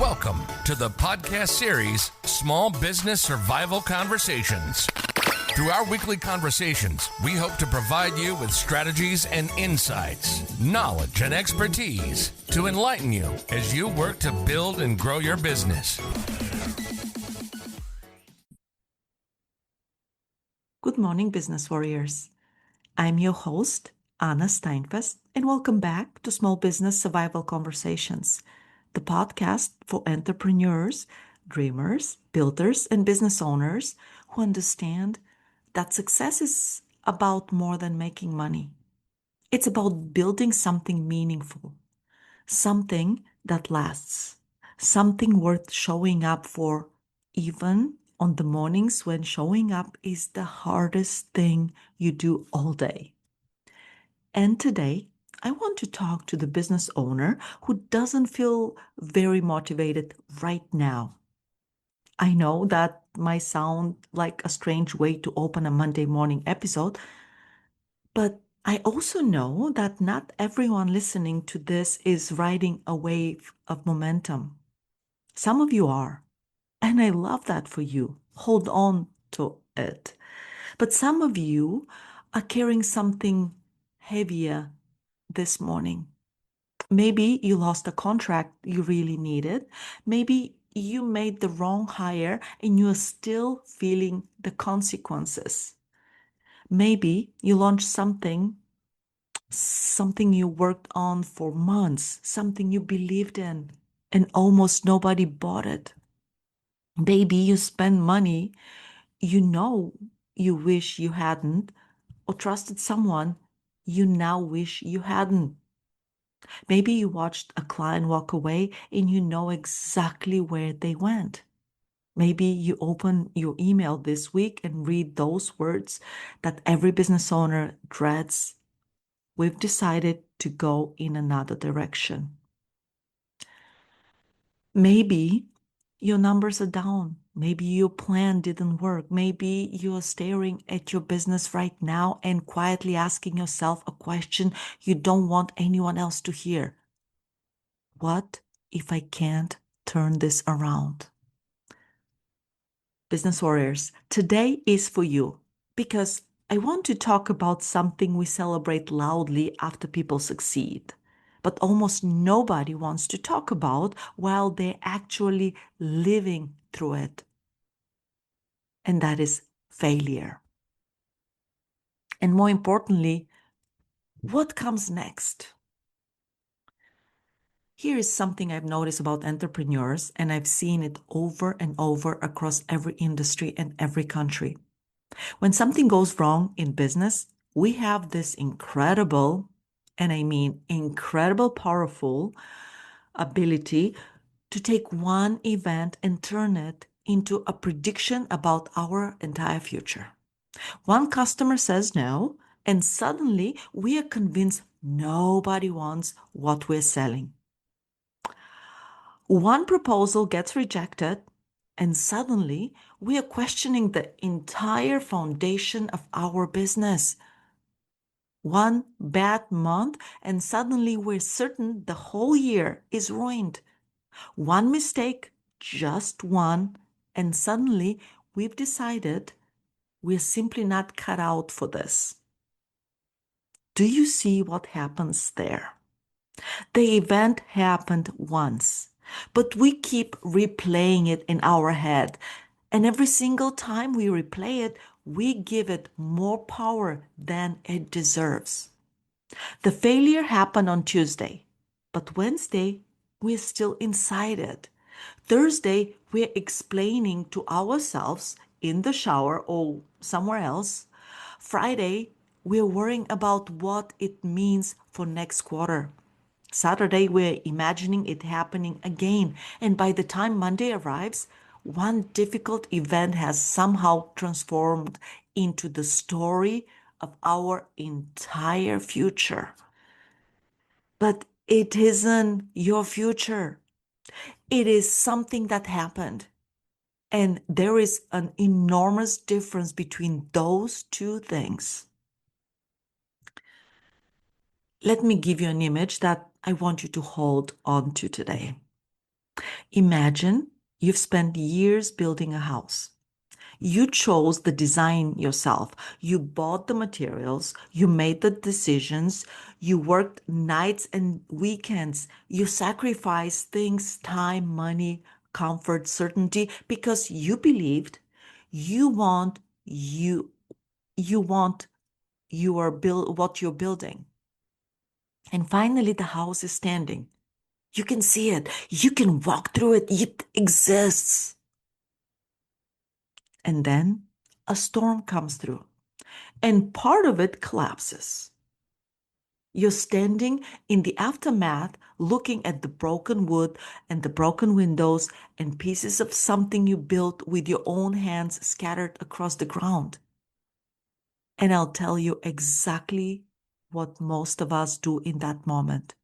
Welcome to the podcast series, Small Business Survival Conversations. Through our weekly conversations, we hope to provide you with strategies and insights, knowledge and expertise to enlighten you as you work to build and grow your business. Good morning, business warriors. I'm your host, Anna Steinfest, and welcome back to Small Business Survival Conversations, the podcast for entrepreneurs, dreamers, builders, and business owners who understand that success is about more than making money. It's about building something meaningful, something that lasts, something worth showing up for, even on the mornings when showing up is the hardest thing you do all day. And today, I want to talk to the business owner who doesn't feel very motivated right now. I know that might sound like a strange way to open a Monday morning episode, but I also know that not everyone listening to this is riding a wave of momentum. Some of you are, and I love that for you. Hold on to it. But some of you are carrying something heavier this morning. Maybe you lost a contract you really needed. Maybe you made the wrong hire and you are still feeling the consequences. Maybe you launched something you worked on for months, something you believed in, and almost nobody bought it. Maybe you spend money you know you wish you hadn't, or trusted someone you now wish you hadn't. Maybe you watched a client walk away and you know exactly where they went. Maybe you open your email this week and read those words that every business owner dreads. We've decided to go in another direction. Maybe your numbers are down. Maybe your plan didn't work. Maybe you're staring at your business right now and quietly asking yourself a question you don't want anyone else to hear. What if I can't turn this around? Business warriors, today is for you because I want to talk about something we celebrate loudly after people succeed, but almost nobody wants to talk about while they're actually living through it. And that is failure. And more importantly, what comes next? Here is something I've noticed about entrepreneurs, and I've seen it over and over across every industry and every country. When something goes wrong in business, we have this incredible, and I mean incredible, powerful ability to take one event and turn it into a prediction about our entire future. One customer says no, and suddenly we are convinced nobody wants what we're selling. One proposal gets rejected, and suddenly we are questioning the entire foundation of our business. One bad month, and suddenly we're certain the whole year is ruined. One mistake, just one, and suddenly we've decided we're simply not cut out for this. Do you see what happens there? The event happened once, but we keep replaying it in our head. And every single time we replay it, we give it more power than it deserves. The failure happened on Tuesday, but Wednesday, we're still inside it. Thursday, we're explaining to ourselves in the shower or somewhere else. Friday, we're worrying about what it means for next quarter. Saturday, we're imagining it happening again. And by the time Monday arrives, one difficult event has somehow transformed into the story of our entire future. But it isn't your future. It is something that happened. And there is an enormous difference between those two things. Let me give you an image that I want you to hold on to today. Imagine you've spent years building a house. You chose the design yourself. You bought the materials. You made the decisions. You worked nights and weekends. You sacrificed things, time, money, comfort, certainty, because you believed you want you want what you're building. And finally the house is standing. You can see it. You can walk through it. It exists. And then a storm comes through and part of it collapses. You're standing in the aftermath looking at the broken wood and the broken windows and pieces of something you built with your own hands scattered across the ground. And I'll tell you exactly what most of us do in that moment.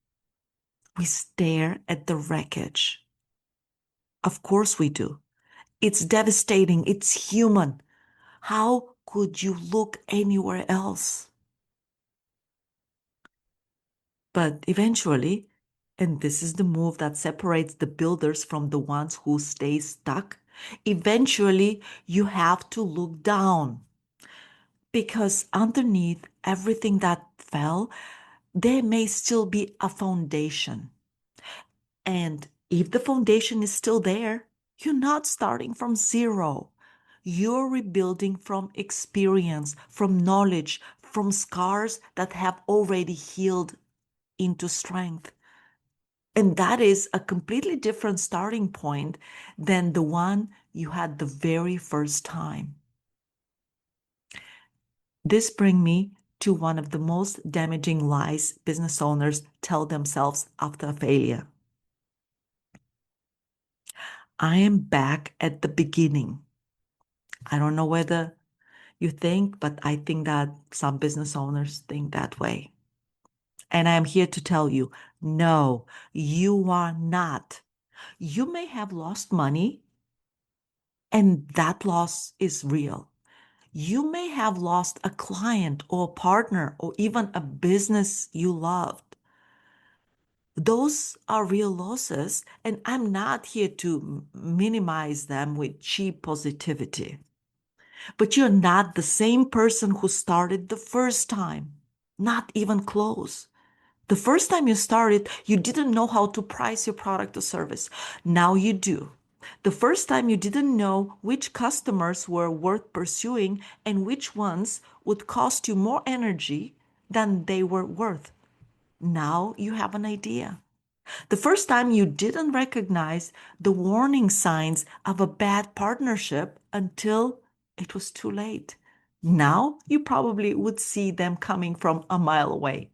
We stare at the wreckage. Of course we do. It's devastating. It's human. How could you look anywhere else? But eventually, and this is the move that separates the builders from the ones who stay stuck, eventually you have to look down. Because underneath everything that fell, there may still be a foundation. And if the foundation is still there, you're not starting from zero. You're rebuilding from experience, from knowledge, from scars that have already healed into strength. And that is a completely different starting point than the one you had the very first time. This brings me to one of the most damaging lies business owners tell themselves after a failure. I am back at the beginning. I don't know whether you think, but I think that some business owners think that way. And I am here to tell you, no, you are not. You may have lost money, and that loss is real. You may have lost a client or a partner or even a business you loved. Those are real losses, and I'm not here to minimize them with cheap positivity. But you're not the same person who started the first time, not even close. The first time you started, you didn't know how to price your product or service. Now you do. The first time you didn't know which customers were worth pursuing and which ones would cost you more energy than they were worth. Now you have an idea. The first time you didn't recognize the warning signs of a bad partnership until it was too late. Now you probably would see them coming from a mile away.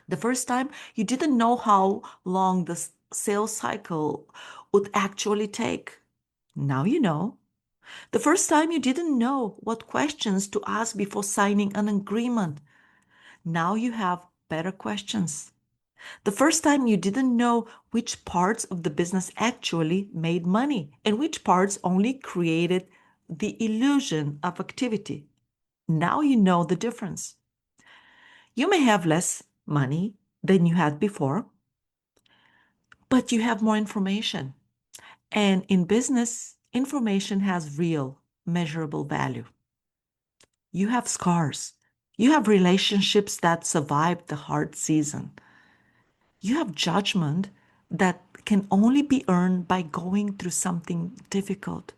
The first time you didn't know how long the sales cycle would actually take. Now you know. The first time you didn't know what questions to ask before signing an agreement. Now you have better questions. The first time you didn't know which parts of the business actually made money and which parts only created the illusion of activity. Now you know the difference. You may have less money than you had before, but you have more information. And in business, information has real, measurable value. You have scars. You have relationships that survived the hard season. You have judgment that can only be earned by going through something difficult.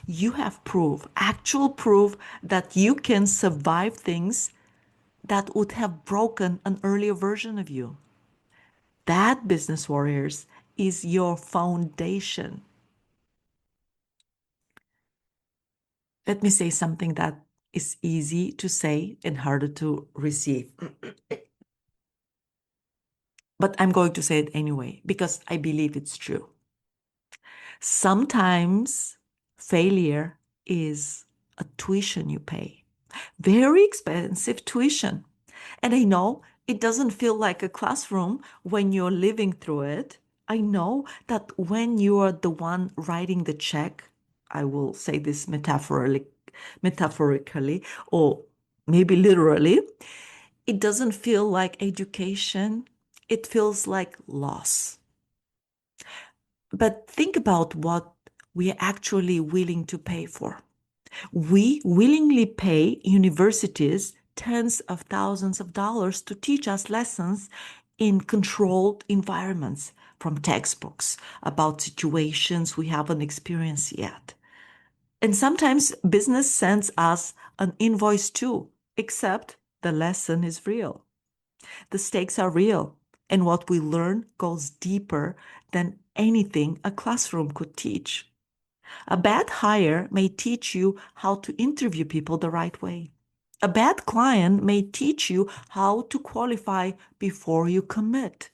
You have proof, actual proof that you can survive things that would have broken an earlier version of you. That, business warriors, is your foundation. Let me say something that is easy to say and harder to receive. But I'm going to say it anyway because I believe it's true. Sometimes failure is a tuition you pay, very expensive tuition. And I know it doesn't feel like a classroom when you're living through it. I know that when you are the one writing the check, I will say this metaphorically, or maybe literally, it doesn't feel like education. It feels like loss. But think about what we are actually willing to pay for. We willingly pay universities tens of thousands of dollars to teach us lessons in controlled environments from textbooks about situations we haven't experienced yet. And sometimes business sends us an invoice too, except the lesson is real. The stakes are real, and what we learn goes deeper than anything a classroom could teach. A bad hire may teach you how to interview people the right way. A bad client may teach you how to qualify before you commit.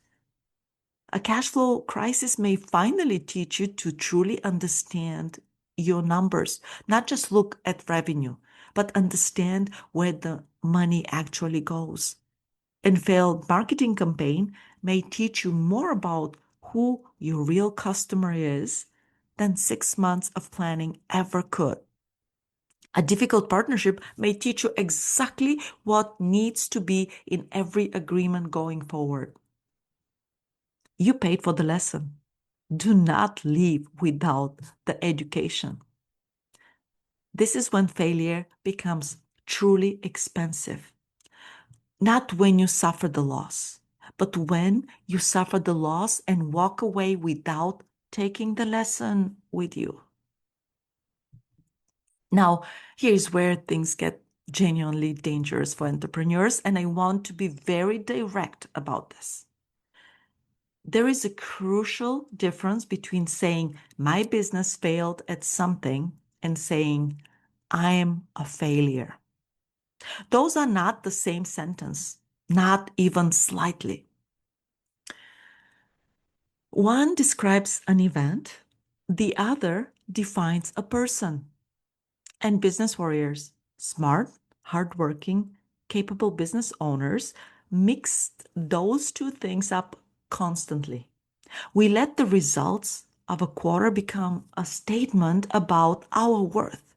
A cash flow crisis may finally teach you to truly understand your numbers, not just look at revenue, but understand where the money actually goes. And failed marketing campaign may teach you more about who your real customer is than 6 months of planning ever could. A difficult partnership may teach you exactly what needs to be in every agreement going forward. You paid for the lesson. Do not leave without the education. This is when failure becomes truly expensive. Not when you suffer the loss, but when you suffer the loss and walk away without taking the lesson with you. Now, here's where things get genuinely dangerous for entrepreneurs, and I want to be very direct about this. There is a crucial difference between saying, my business failed at something, and saying, I am a failure. Those are not the same sentence, not even slightly. One describes an event, the other defines a person. And business warriors, smart, hardworking, capable business owners, mixed those two things up constantly. We let the results of a quarter become a statement about our worth.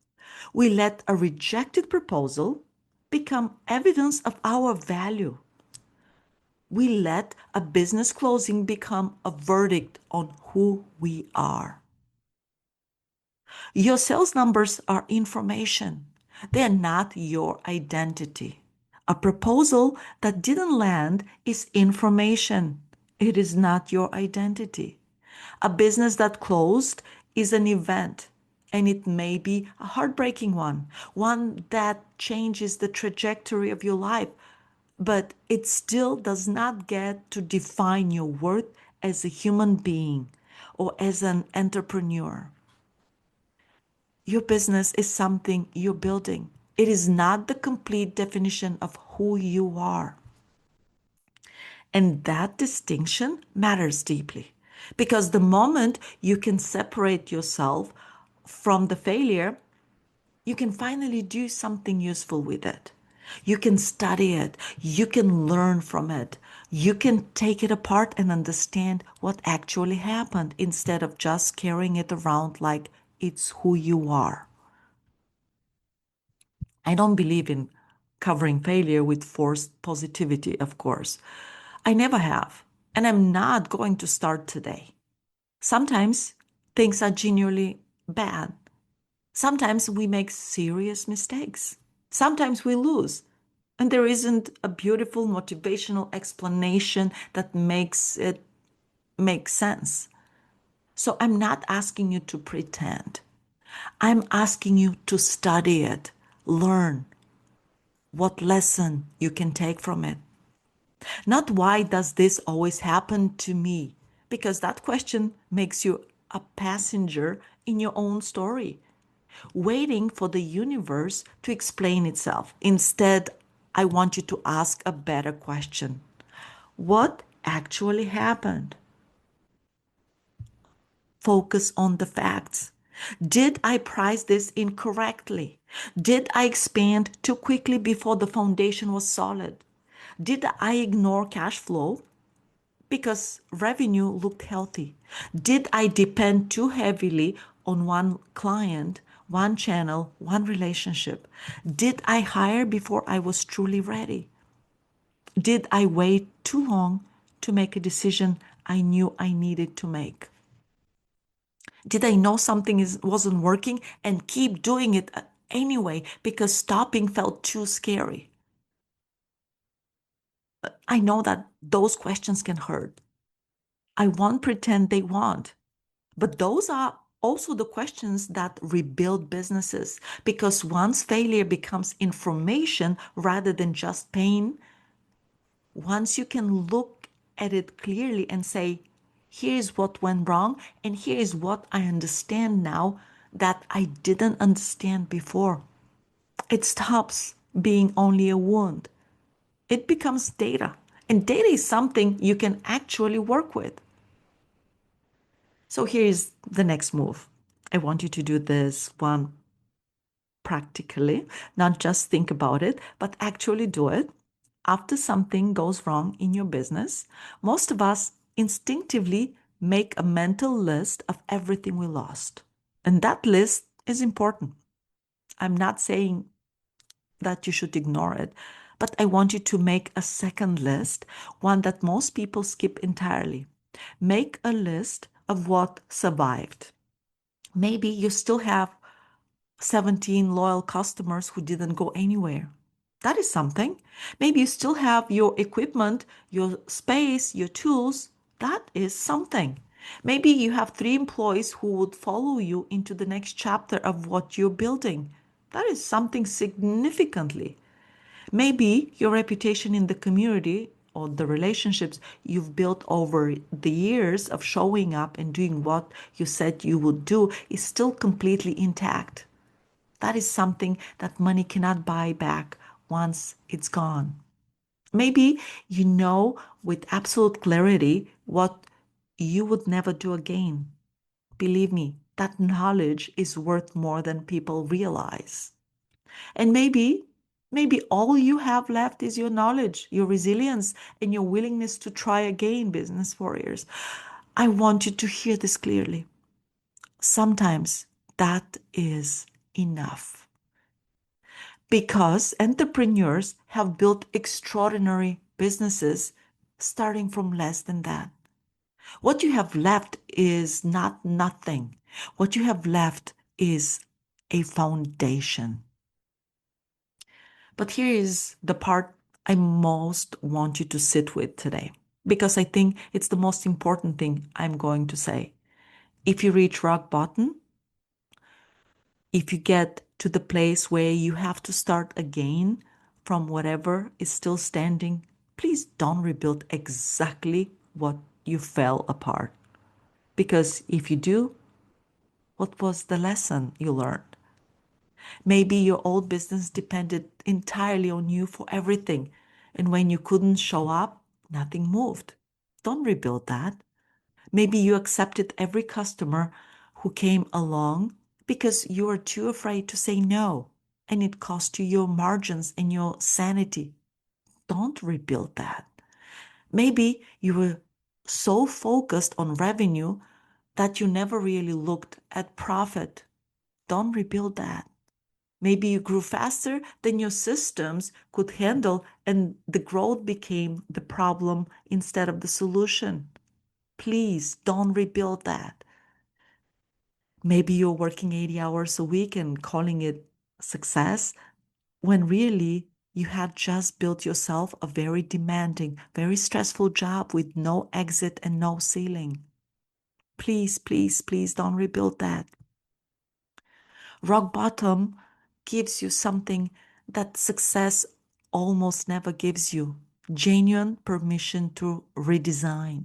We let a rejected proposal become evidence of our value. We let a business closing become a verdict on who we are. Your sales numbers are information. They're not your identity. A proposal that didn't land is information. It is not your identity. A business that closed is an event, and it may be a heartbreaking one that changes the trajectory of your life, but it still does not get to define your worth as a human being or as an entrepreneur. Your business is something you're building. It is not the complete definition of who you are. And that distinction matters deeply because the moment you can separate yourself from the failure, you can finally do something useful with it. You can study it. You can learn from it. You can take it apart and understand what actually happened instead of just carrying it around like it's who you are. I don't believe in covering failure with forced positivity, of course. I never have, and I'm not going to start today. Sometimes things are genuinely bad. Sometimes we make serious mistakes. Sometimes we lose. And there isn't a beautiful motivational explanation that makes it make sense. So I'm not asking you to pretend. I'm asking you to study it, learn what lesson you can take from it. Not why does this always happen to me? Because that question makes you a passenger in your own story, waiting for the universe to explain itself. Instead, I want you to ask a better question. What actually happened? Focus on the facts. Did I price this incorrectly? Did I expand too quickly before the foundation was solid? Did I ignore cash flow because revenue looked healthy? Did I depend too heavily on one client, one channel, one relationship? Did I hire before I was truly ready? Did I wait too long to make a decision I knew I needed to make? Did I know something wasn't working and keep doing it anyway because stopping felt too scary? I know that those questions can hurt. I won't pretend they won't. But those are also the questions that rebuild businesses because once failure becomes information rather than just pain, once you can look at it clearly and say, here's what went wrong, and here's what I understand now that I didn't understand before, it stops being only a wound. It becomes data. And data is something you can actually work with. So here's the next move. I want you to do this one practically, not just think about it, but actually do it. After something goes wrong in your business, most of us instinctively make a mental list of everything we lost. And that list is important. I'm not saying that you should ignore it, but I want you to make a second list, one that most people skip entirely. Make a list of what survived. Maybe you still have 17 loyal customers who didn't go anywhere. That is something. Maybe you still have your equipment, your space, your tools. That is something. Maybe you have 3 employees who would follow you into the next chapter of what you're building. That is something significantly. Maybe your reputation in the community or the relationships you've built over the years of showing up and doing what you said you would do is still completely intact. That is something that money cannot buy back once it's gone. Maybe you know with absolute clarity what you would never do again. Believe me, that knowledge is worth more than people realize. And maybe all you have left is your knowledge, your resilience, and your willingness to try again, business warriors. I want you to hear this clearly. Sometimes that is enough because entrepreneurs have built extraordinary businesses starting from less than that. What you have left is not nothing. What you have left is a foundation. But here is the part I most want you to sit with today, because I think it's the most important thing I'm going to say. If you reach rock bottom, if you get to the place where you have to start again from whatever is still standing, please don't rebuild exactly what you fell apart. Because if you do, what was the lesson you learned? Maybe your old business depended entirely on you for everything. And when you couldn't show up, nothing moved. Don't rebuild that. Maybe you accepted every customer who came along because you were too afraid to say no. And it cost you your margins and your sanity. Don't rebuild that. Maybe you were so focused on revenue that you never really looked at profit. Don't rebuild that. Maybe you grew faster than your systems could handle, and the growth became the problem instead of the solution. Please don't rebuild that. Maybe you're working 80 hours a week and calling it success when really you had just built yourself a very demanding, very stressful job with no exit and no ceiling. Please, please, please don't rebuild that. Rock bottom gives you something that success almost never gives you: genuine permission to redesign.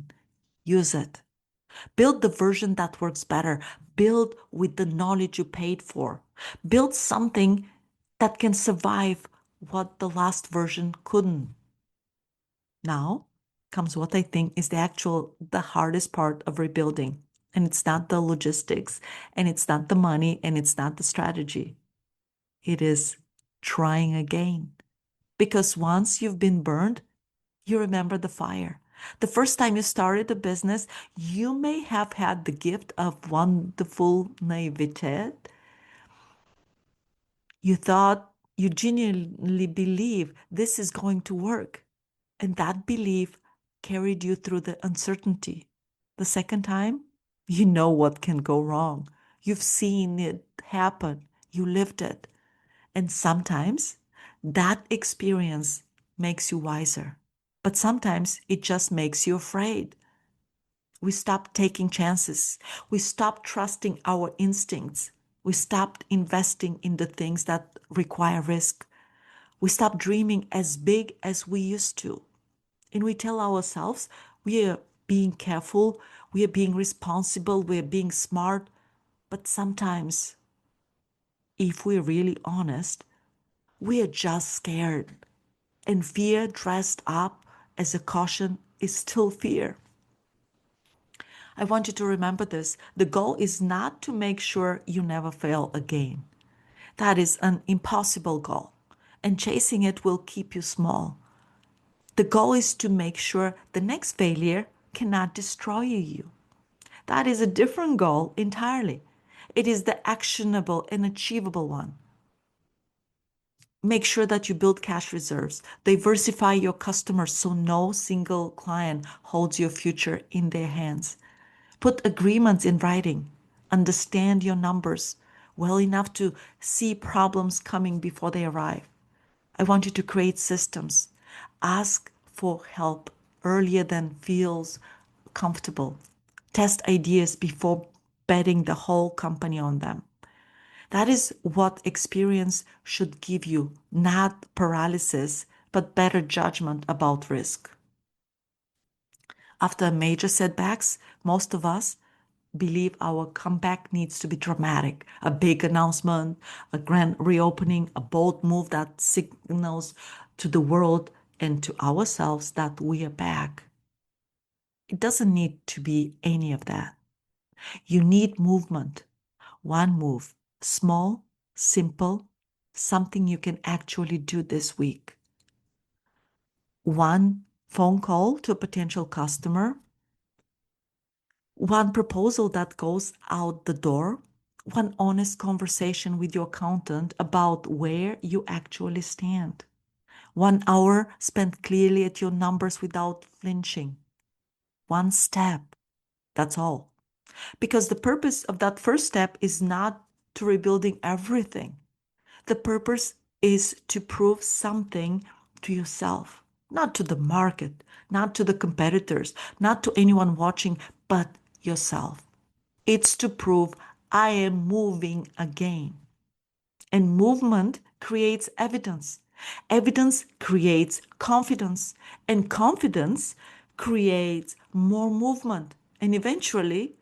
Use it. Build the version that works better. Build with the knowledge you paid for. Build something that can survive what the last version couldn't. Now comes what I think is the hardest part of rebuilding. And it's not the logistics, and it's not the money, and it's not the strategy. It is trying again. Because once you've been burned, you remember the fire. The first time you started a business, you may have had the gift of wonderful naivete. You thought, you genuinely believe this is going to work. And that belief carried you through the uncertainty. The second time, You know what can go wrong. You've seen it happen. You lived it. And sometimes that experience makes you wiser. But sometimes it just makes you afraid. We stop taking chances. We stop trusting our instincts. We stop investing in the things that require risk. We stop dreaming as big as we used to. And we tell ourselves we are being careful, we are being responsible, we are being smart. But sometimes, if we're really honest, we are just scared. And fear dressed up as a caution is still fear. I want you to remember this. The goal is not to make sure you never fail again. That is an impossible goal, and chasing it will keep you small. The goal is to make sure the next failure cannot destroy you. That is a different goal entirely. It is the actionable and achievable one. Make sure that you build cash reserves. Diversify your customers so no single client holds your future in their hands. Put agreements in writing. Understand your numbers well enough to see problems coming before they arrive. I want you to create systems. Ask for help earlier than feels comfortable. Test ideas before betting the whole company on them. That is what experience should give you, not paralysis, but better judgment about risk. After major setbacks, most of us believe our comeback needs to be dramatic. A big announcement, a grand reopening, a bold move that signals to the world and to ourselves that we are back. It doesn't need to be any of that. You need movement. One move, small, simple, something you can actually do this week. One phone call to a potential customer, one proposal that goes out the door, one honest conversation with your accountant about where you actually stand, 1 hour spent clearly at your numbers without flinching. One step, that's all. Because the purpose of that first step is not to rebuilding everything. The purpose is to prove something to yourself, not to the market, not to the competitors, not to anyone watching, but yourself. It's to prove I am moving again. And movement creates evidence. Evidence creates confidence. And confidence creates more movement. And eventually,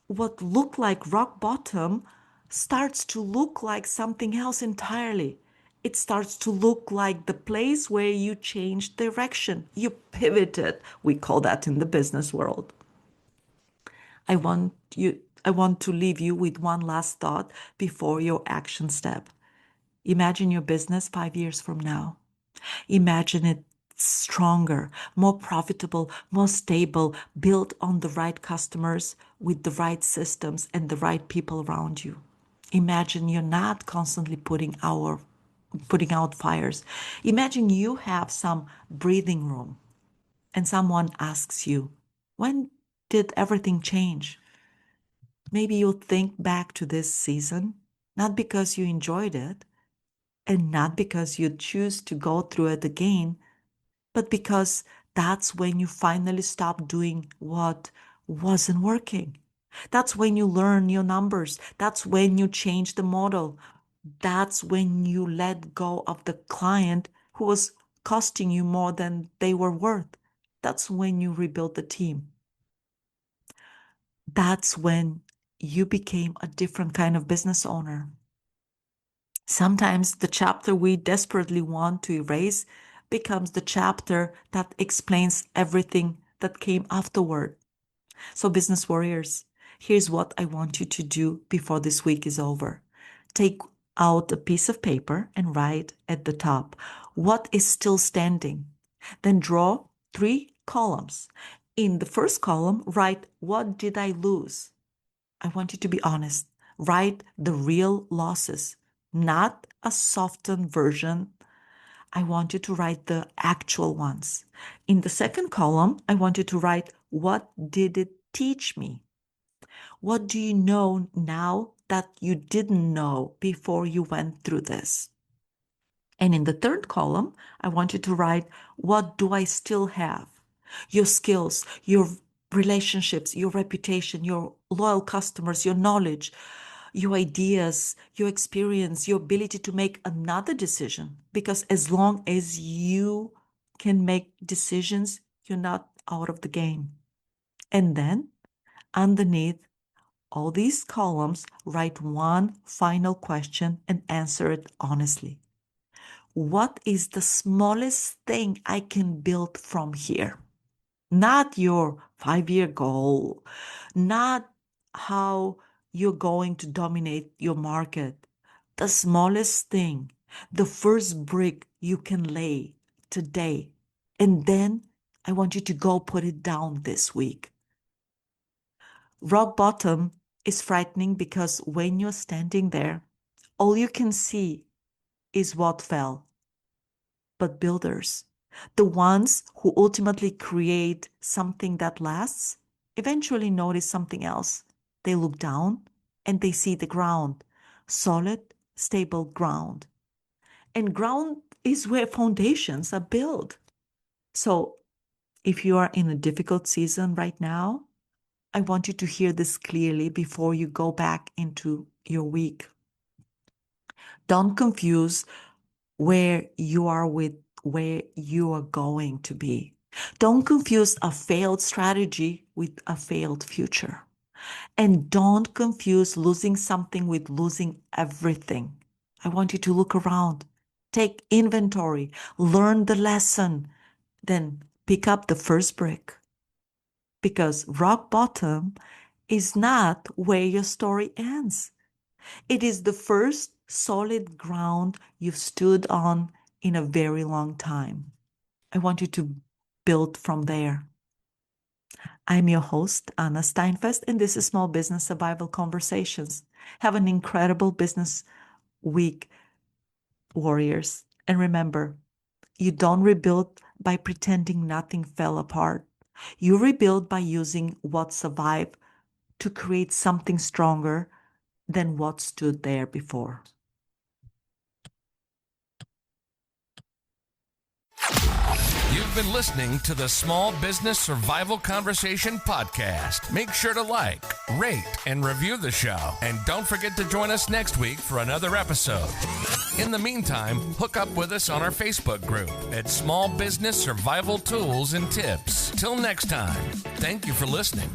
what looked like rock bottom starts to look like something else entirely. It starts to look like the place where you changed direction. You pivoted. We call that in the business world. I want to leave you with one last thought before your action step. Imagine your business 5 years from now. Imagine it stronger, more profitable, more stable, built on the right customers with the right systems and the right people around you. Imagine you're not constantly putting out fires. Imagine you have some breathing room and someone asks you, when did everything change? Maybe you'll think back to this season, not because you enjoyed it and not because you choose to go through it again, but because that's when you finally stop doing what wasn't working. That's when you learn your numbers. That's when you change the model. That's when you let go of the client who was costing you more than they were worth. That's when you rebuild the team. That's when you became a different kind of business owner. Sometimes the chapter we desperately want to erase becomes the chapter that explains everything that came afterward. So, business warriors, here's what I want you to do before this week is over. Take out a piece of paper and write at the top what is still standing. Then draw 3 columns. In the first column, write what did I lose? I want you to be honest. Write the real losses, not a softened version. I want you to write the actual ones. In the second column, I want you to write what did it teach me? What do you know now that you didn't know before you went through this? And in the third column, I want you to write, what do I still have? Your skills, your relationships, your reputation, your loyal customers, your knowledge, your ideas, your experience, your ability to make another decision. Because as long as you can make decisions, you're not out of the game. And then underneath all these columns, write one final question and answer it honestly. What is the smallest thing I can build from here? Not your 5-year goal, not how you're going to dominate your market. The smallest thing, the first brick you can lay today. And then I want you to go put it down this week. Rock bottom is frightening because when you're standing there, all you can see is what fell. But builders, the ones who ultimately create something that lasts, eventually notice something else. They look down and they see the ground, solid, stable ground. And ground is where foundations are built. So if you are in a difficult season right now, I want you to hear this clearly before you go back into your week. Don't confuse where you are with where you are going to be. Don't confuse a failed strategy with a failed future. And don't confuse losing something with losing everything. I want you to look around, take inventory, learn the lesson, then pick up the first brick. Because rock bottom is not where your story ends. It is the first solid ground you've stood on in a very long time. I want you to build from there. I'm your host, Anna Steinfest, and this is Small Business Survival Conversations. Have an incredible business week, warriors. And remember, you don't rebuild by pretending nothing fell apart. You rebuild by using what survived to create something stronger than what stood there before. You've been listening to the Small Business Survival Conversation podcast. Make sure to like, rate, and review the show. And don't forget to join us next week for another episode. In the meantime, hook up with us on our Facebook group at Small Business Survival Tools and Tips. Till next time, thank you for listening.